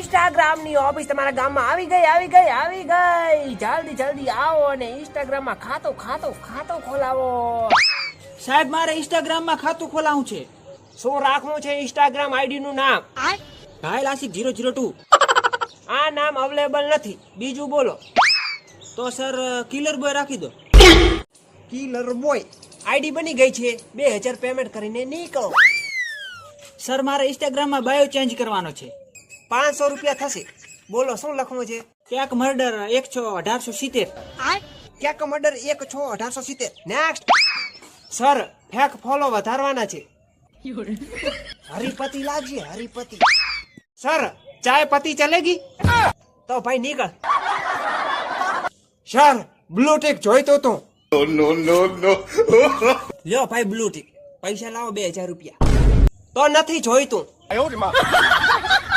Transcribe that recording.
Instagram ની office તમારા ગામમાં આવી ગઈ જલ્દી આવો અને ઇન્સ્ટાગ્રામ માં ખાતું ખોલાવો। સાહેબ મારે ઇન્સ્ટાગ્રામ માં ખાતું ખોલાવું છે। શું રાખવું છે ઇન્સ્ટાગ્રામ આઈડી નું નામ? ઘાયલ આશિક 002। આ નામ અવેલેબલ નથી, બીજું બોલો। તો સર કિલર બોય રાખી દો। કિલર બોય આઈડી બની ગઈ છે, 2000 પેમેન્ટ કરીને નીકળો। સર મારે ઇન્સ્ટાગ્રામ માં બાયો ચેન્જ કરવાનો છે। 500 રૂપિયા થશે। બોલો શું લખવું છે? ક્યાંક મર્ડર 1/6/1870। ક્યાંક murder 1/6/1870। Next. Sir fake follow વધારવાના છે। હરિપતિ લાગીએ હરિપતિ। સર ચાય પતિ ચલેગી? તો ભાઈ નીકળ। સર બ્લુ ટિક જોઈતો તો। નો લ્યો ભાઈ બ્લુ ટિક, પૈસા લાવો 2000 રૂપિયા। તો નથી જોઈતું।